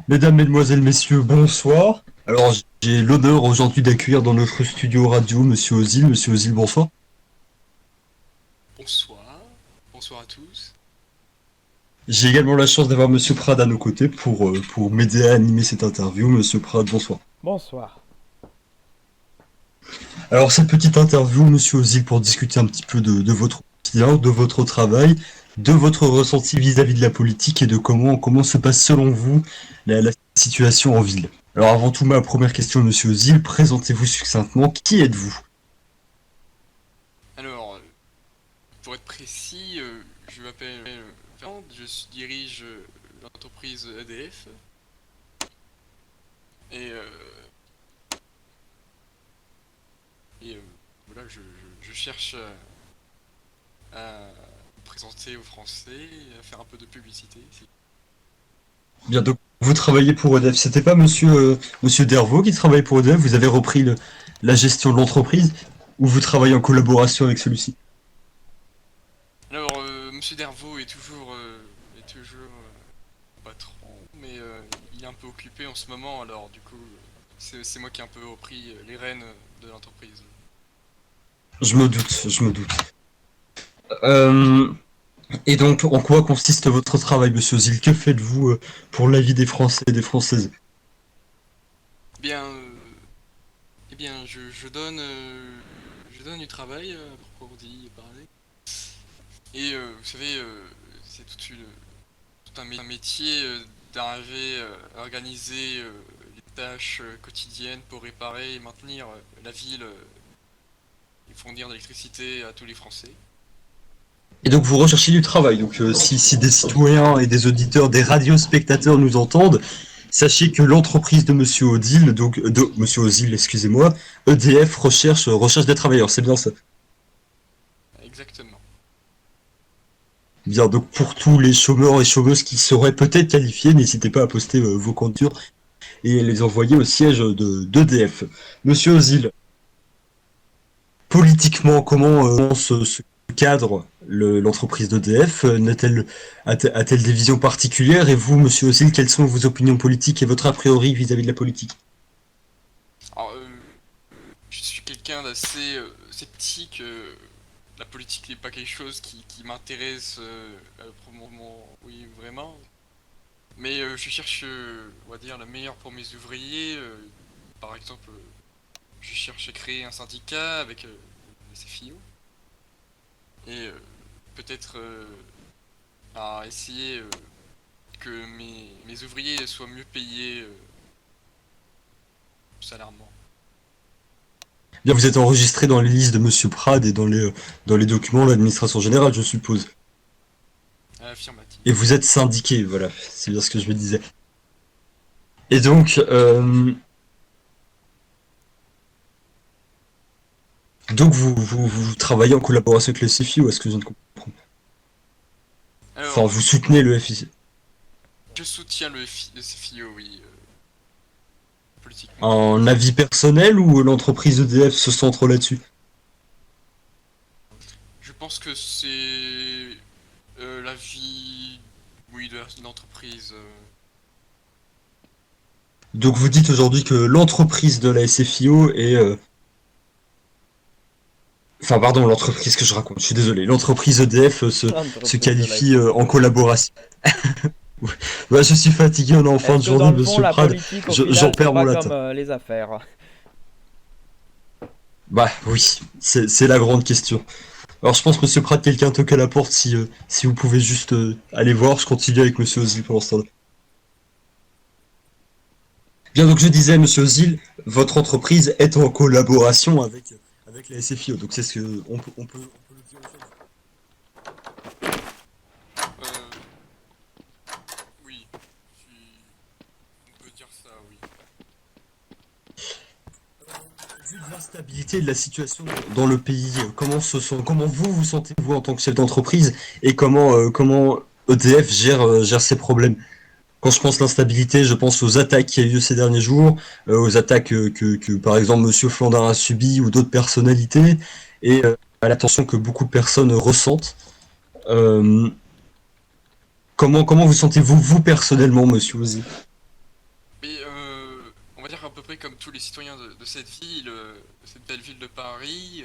Mesdames, Mesdemoiselles, Messieurs, bonsoir. Alors, j'ai l'honneur aujourd'hui d'accueillir dans notre studio radio Monsieur Ozil. Monsieur Ozil, bonsoir. Bonsoir, bonsoir à tous. J'ai également la chance d'avoir Monsieur Prad à nos côtés pour m'aider à animer cette interview. Monsieur Prad, bonsoir. Bonsoir. Alors, cette petite interview, Monsieur Ozil, pour discuter un petit peu de votre quotidien, de votre travail, de votre ressenti vis-à-vis de la politique et de comment se passe selon vous la situation en ville. Alors, avant tout, ma première question, Monsieur Ozil, présentez-vous succinctement. Qui êtes-vous? Alors, pour être précis, je m'appelle Fernand, dirige l'entreprise EDF et, euh, et voilà, je cherche à me présenter aux Français et à faire un peu de publicité. Bien, donc vous travaillez pour EDF. C'était pas Monsieur Dervaux qui travaille pour EDF. Vous avez repris la gestion de l'entreprise ou vous travaillez en collaboration avec celui-ci? Alors, Monsieur Dervaux est toujours patron, mais il est un peu occupé en ce moment, alors du coup, c'est moi qui ai un peu repris les rênes de l'entreprise. Je me doute, je me doute. Euh, et donc, en quoi consiste votre travail, Monsieur Zil? Que faites-vous pour la vie des Français et des Françaises? Eh bien, je donne du travail, à proprement dit parler. Et vous savez, c'est tout un métier d'arriver à organiser les tâches quotidiennes pour réparer et maintenir la ville et fournir de l'électricité à tous les Français. Et donc, vous recherchez du travail. Donc, si des citoyens et des auditeurs, des radiospectateurs nous entendent, sachez que l'entreprise de Monsieur Odile, donc de Monsieur Ozil, excusez-moi, EDF recherche des travailleurs. C'est bien ça. Exactement. Bien, donc pour tous les chômeurs et chômeuses qui seraient peut-être qualifiés, n'hésitez pas à poster vos candidatures et les envoyer au siège d'EDF. Monsieur Ozil, politiquement, comment se cadre l'entreprise d'EDF? A-t-elle des visions particulières? Et vous, Monsieur Ozil, quelles sont vos opinions politiques et votre a priori vis-à-vis de la politique? Alors, je suis quelqu'un d'assez sceptique. La politique n'est pas quelque chose qui m'intéresse pour le moment, oui, vraiment. Mais je cherche, on va dire, la meilleure pour mes ouvriers. Par exemple, je cherche à créer un syndicat avec les CFIO. Et peut-être à essayer que mes ouvriers soient mieux payés salairement. Bien, vous êtes enregistré dans les listes de Monsieur Prad et dans les documents de l'administration générale, je suppose. Affirmatif. Et vous êtes syndiqué, voilà, c'est bien ce que je me disais. Et donc, vous travaillez en collaboration avec le CFI ou est-ce que je ne comprends pas? Enfin, Alors, vous soutenez le FI je soutiens le CFIO, oui, politiquement. en avis personnel ou l'entreprise EDF se centre là-dessus? Je pense que c'est la vie, oui, de l'entreprise. Donc vous dites aujourd'hui que l'entreprise de la SFIO est... Enfin, pardon, l'entreprise que je raconte, je suis désolé. L'entreprise EDF se L'entreprise de la qualifie en SFIO. collaboration. Ouais, je suis fatigué, on est en fin Est-ce de que dans journée, le fond, monsieur la Prad. politique, au J'en final, c'est perds mon pas latin. comme les affaires? Bah oui, c'est la grande question. Alors je pense Monsieur Pratt, quelqu'un toque à la porte si vous pouvez juste aller voir, je continue avec Monsieur Ozil pendant ce temps-là. Bien donc je disais Monsieur Ozil, votre entreprise est en collaboration avec la SFIO, donc c'est ce que on peut le dire aujourd'hui. Euh, oui, on peut dire ça, oui. Vu de l'instabilité de la situation dans le pays, comment vous sentez-vous en tant que chef d'entreprise et comment EDF gère ses problèmes? Quand je pense l'instabilité, je pense aux attaques qui a eu lieu ces derniers jours, aux attaques que, par exemple Monsieur Flandin a subi ou d'autres personnalités, et à la tension que beaucoup de personnes ressentent. Euh, comment vous sentez-vous, vous personnellement, Monsieur Ozzy? peu près comme tous les citoyens de cette ville, cette belle ville de Paris.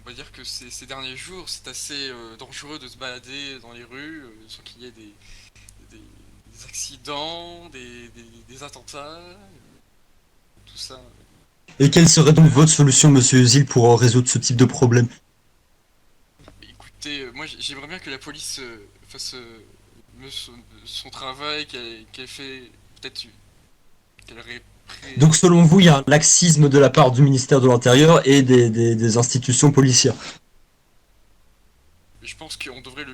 On va dire que ces derniers jours, c'est assez dangereux de se balader dans les rues sans qu'il y ait des accidents, des attentats, tout ça. Et quelle serait donc votre solution, monsieur Özil, pour résoudre ce type de problème? Écoutez, moi j'aimerais bien que la police fasse son travail, qu'elle fait peut-être qu'elle Donc selon vous, il y a un laxisme de la part du ministère de l'Intérieur et des institutions policières. Je pense qu'on devrait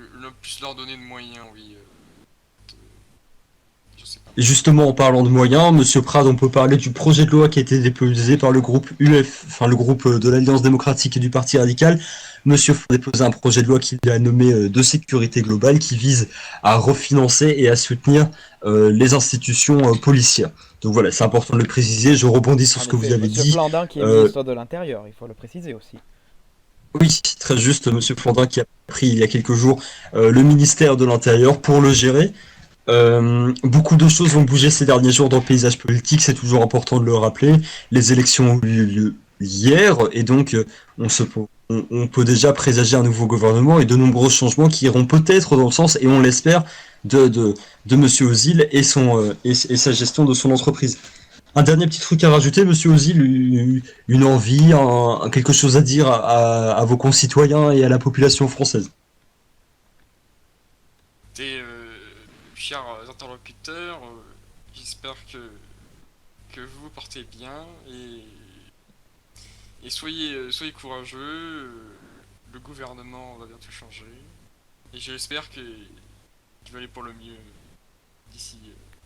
plus leur donner de moyens, oui. Je sais pas. Et justement, en parlant de moyens, monsieur Prade, on peut parler du projet de loi qui a été déposé par le groupe UF, enfin le groupe de l'Alliance démocratique et du Parti radical. Monsieur a déposé un projet de loi qu'il a nommé de sécurité globale qui vise à refinancer et à soutenir les institutions policières. Donc voilà, c'est important de le préciser. Je rebondis sur En ce que vous effet, avez Monsieur dit. Blandin qui est Euh, ministre de l'Intérieur, il faut le préciser aussi. Oui, très juste, monsieur Flandin qui a pris il y a quelques jours le ministère de l'Intérieur pour le gérer. Beaucoup de choses ont bougé ces derniers jours dans le paysage politique, c'est toujours important de le rappeler. Les élections ont eu lieu hier et donc on peut déjà présager un nouveau gouvernement et de nombreux changements qui iront peut-être dans le sens, et on l'espère, de monsieur Ozil et et sa gestion de son entreprise. Un dernier petit truc à rajouter, monsieur Ozil, une envie, quelque chose à dire à vos concitoyens et à la population française. Des chers interlocuteurs, j'espère que vous vous portez bien et soyez courageux. Le gouvernement va bientôt changer et j'espère qu'il va aller pour le mieux d'ici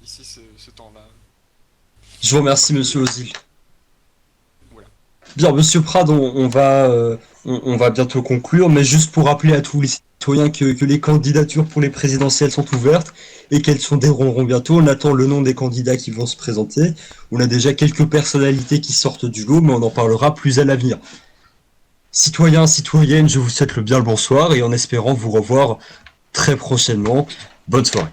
ce temps-là. Je vous remercie, monsieur Ozil. Voilà. Bien, monsieur Prade, on va bientôt conclure, mais juste pour rappeler à tous les citoyens que les candidatures pour les présidentielles sont ouvertes et qu'elles se dérouleront bientôt. On attend le nom des candidats qui vont se présenter. On a déjà quelques personnalités qui sortent du lot, mais on en parlera plus à l'avenir. Citoyens, citoyennes, je vous souhaite le bonsoir et en espérant vous revoir très prochainement. Bonne soirée.